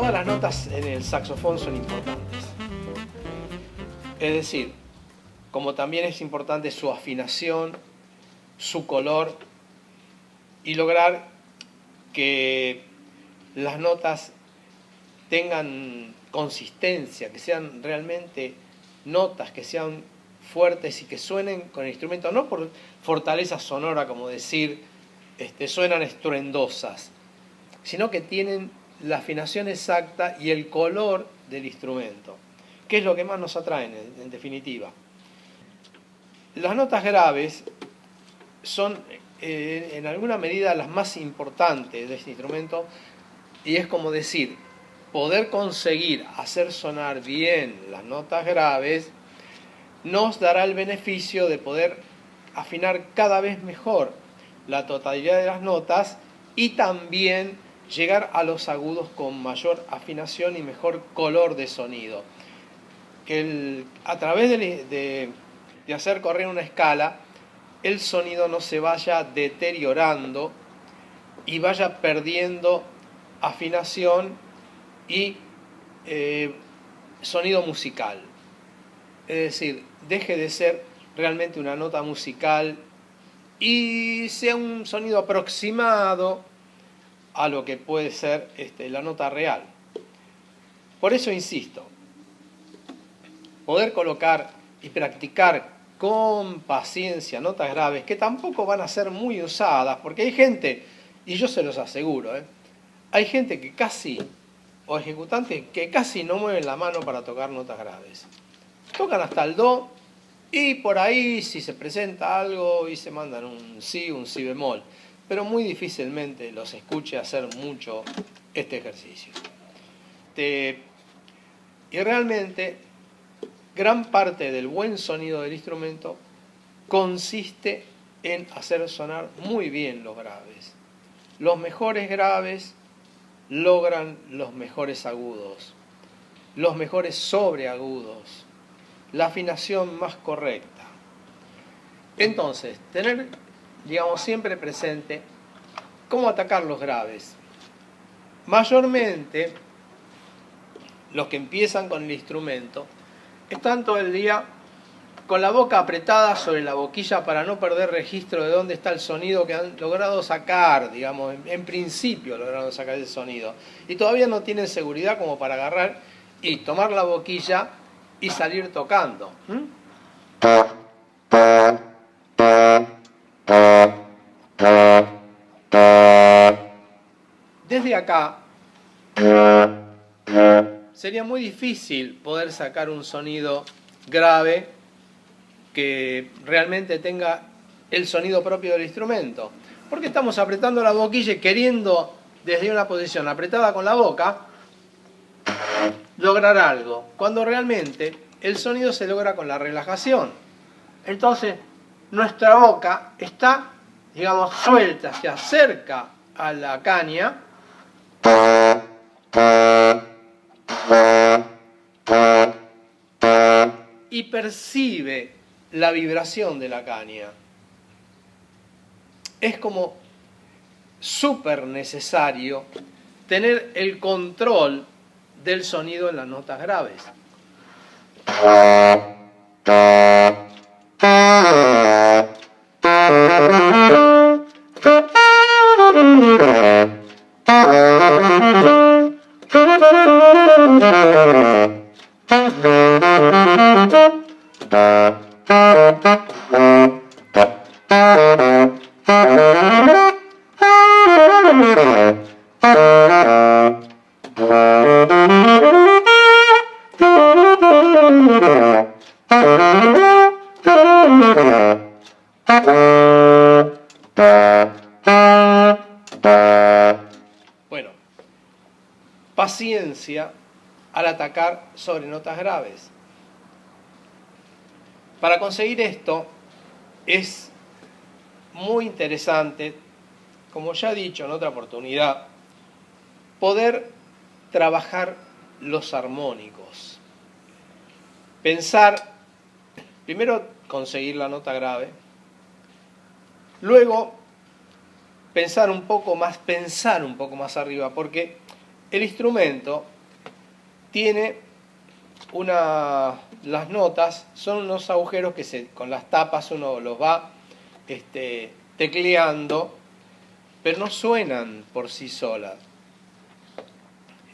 todas las notas en el saxofón son importantes. Es decir, como también es importante su afinación, su color y lograr que las notas tengan consistencia, que sean realmente notas, que sean fuertes y que suenen con el instrumento, no por fortaleza sonora, como decir, suenan estruendosas, sino que tienen la afinación exacta y el color del instrumento, que es lo que más nos atrae en definitiva. Las notas graves son en alguna medida las más importantes de este instrumento, y es como decir, poder conseguir hacer sonar bien las notas graves nos dará el beneficio de poder afinar cada vez mejor la totalidad de las notas y también llegar a los agudos con mayor afinación y mejor color de sonido. Que a través de hacer correr una escala, el sonido no se vaya deteriorando y vaya perdiendo afinación y sonido musical. Es decir, deje de ser realmente una nota musical y sea un sonido aproximado a lo que puede ser la nota real. Por eso insisto, poder colocar y practicar con paciencia notas graves, que tampoco van a ser muy usadas, porque hay gente, y yo se los aseguro, hay gente que casi, o ejecutantes que casi no mueven la mano para tocar notas graves. Tocan hasta el do y por ahí si se presenta algo y se mandan un si bemol, pero muy difícilmente los escuche hacer mucho este ejercicio. Y realmente gran parte del buen sonido del instrumento consiste en hacer sonar muy bien los graves. Los mejores graves logran los mejores agudos, los mejores sobreagudos, la afinación más correcta. Entonces, tener, siempre presente cómo atacar los graves. Mayormente, los que empiezan con el instrumento están todo el día con la boca apretada sobre la boquilla para no perder registro de dónde está el sonido que han logrado sacar, en principio lograron sacar el sonido. Y todavía no tienen seguridad como para agarrar y tomar la boquilla y salir tocando. Desde acá sería muy difícil poder sacar un sonido grave que realmente tenga el sonido propio del instrumento, porque estamos apretando la boquilla y queriendo desde una posición apretada con la boca lograr algo, cuando realmente el sonido se logra con la relajación. Entonces nuestra boca está, suelta, se acerca a la caña y percibe la vibración de la caña. Es como súper necesario tener el control del sonido en las notas graves. Bueno, paciencia al atacar sobre notas graves. Para conseguir esto es muy interesante, como ya he dicho en otra oportunidad, poder trabajar los armónicos. Pensar, primero conseguir la nota grave, luego pensar un poco más arriba, porque El instrumento tiene las notas, son unos agujeros que con las tapas uno los va tecleando, pero no suenan por sí solas.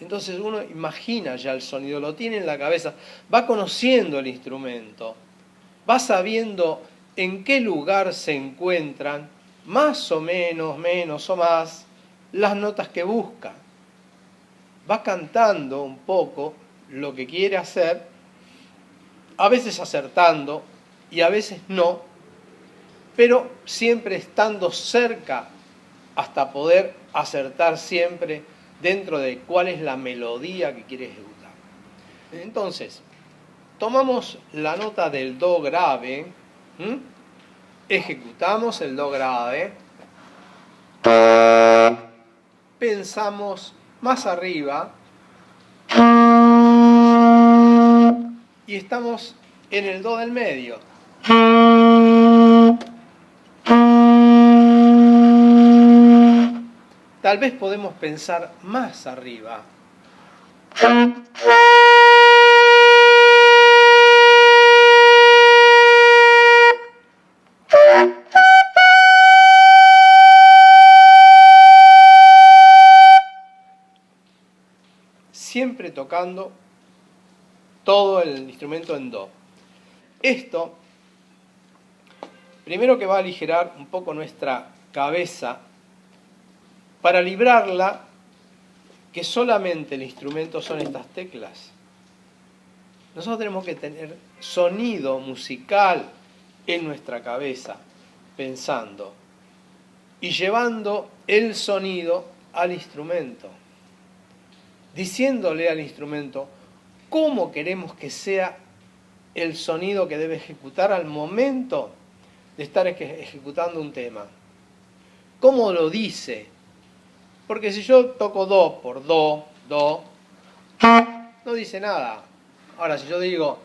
Entonces uno imagina ya el sonido, lo tiene en la cabeza, va conociendo el instrumento, va sabiendo en qué lugar se encuentran, más o menos, menos o más, las notas que busca. Va cantando un poco lo que quiere hacer, a veces acertando y a veces no, pero siempre estando cerca hasta poder acertar siempre dentro de cuál es la melodía que quiere ejecutar. Entonces, tomamos la nota del do grave, ejecutamos el do grave, pensamos más arriba y estamos en el do del medio. Tal vez podemos pensar más arriba. Siempre tocando todo el instrumento en do. Esto, primero que va a aligerar un poco nuestra cabeza, para librarla, que solamente el instrumento son estas teclas. Nosotros tenemos que tener sonido musical en nuestra cabeza, pensando y llevando el sonido al instrumento, diciéndole al instrumento cómo queremos que sea el sonido que debe ejecutar al momento de estar ejecutando un tema. ¿Cómo lo dice? Porque si yo toco do por do, no dice nada. Ahora, si yo digo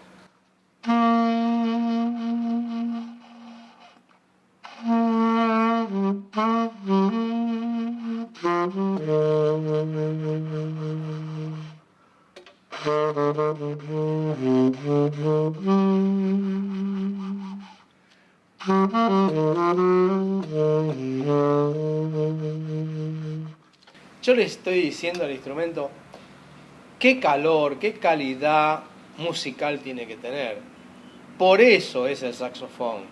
yo le estoy diciendo al instrumento qué calor, qué calidad musical tiene que tener. Por eso es el saxofón.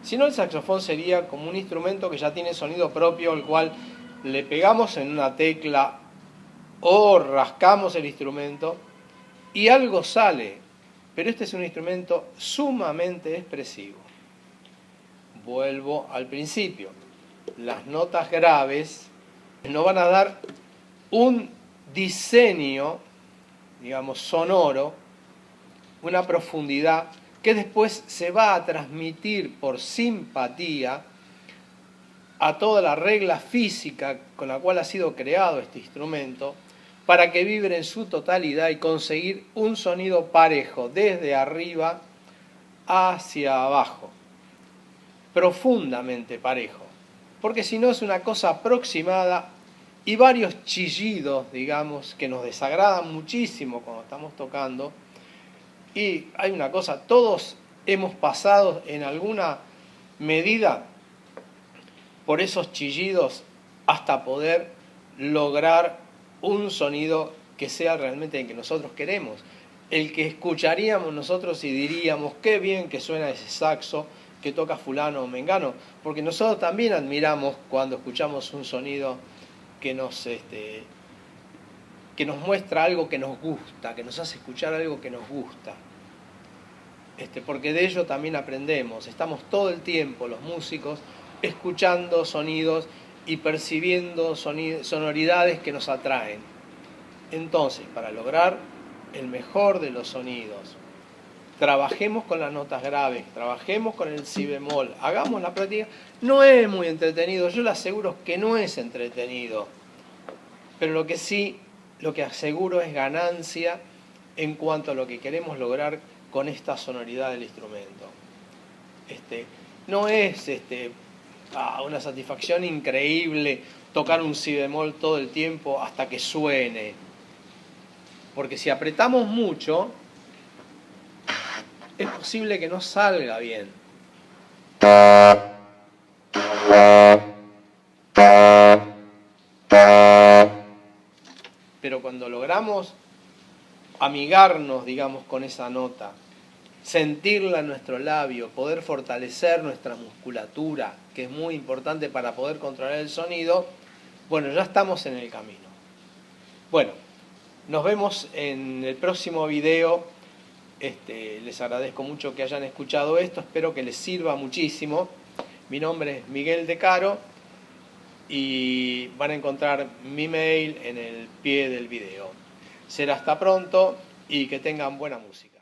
Si no, el saxofón sería como un instrumento que ya tiene sonido propio, al cual le pegamos en una tecla o rascamos el instrumento y algo sale. Pero este es un instrumento sumamente expresivo. Vuelvo al principio. Las notas graves nos van a dar un diseño, digamos, sonoro, una profundidad que después se va a transmitir por simpatía a toda la regla física con la cual ha sido creado este instrumento, para que vibre en su totalidad y conseguir un sonido parejo desde arriba hacia abajo, profundamente parejo, porque si no es una cosa aproximada y varios chillidos, digamos, que nos desagradan muchísimo cuando estamos tocando. Y hay una cosa, todos hemos pasado en alguna medida por esos chillidos hasta poder lograr un sonido que sea realmente el que nosotros queremos, el que escucharíamos nosotros y diríamos qué bien que suena ese saxo que toca fulano o mengano, porque nosotros también admiramos cuando escuchamos un sonido que nos muestra algo que nos gusta, que nos hace escuchar algo que nos gusta. Porque de ello también aprendemos. Estamos todo el tiempo, los músicos, escuchando sonidos y percibiendo sonoridades que nos atraen. Entonces, para lograr el mejor de los sonidos, trabajemos con las notas graves, trabajemos con el si bemol, hagamos la práctica. No es muy entretenido, yo le aseguro que no es entretenido, pero lo que aseguro es ganancia en cuanto a lo que queremos lograr con esta sonoridad del instrumento. No es una satisfacción increíble tocar un si bemol todo el tiempo hasta que suene. Porque si apretamos mucho, es posible que no salga bien. Pero cuando logramos amigarnos, digamos, con esa nota, sentirla en nuestro labio, poder fortalecer nuestra musculatura, que es muy importante para poder controlar el sonido, bueno, ya estamos en el camino. Bueno, nos vemos en el próximo video. Les agradezco mucho que hayan escuchado esto, espero que les sirva muchísimo. Mi nombre es Miguel De Caro y van a encontrar mi mail en el pie del video. Será hasta pronto y que tengan buena música.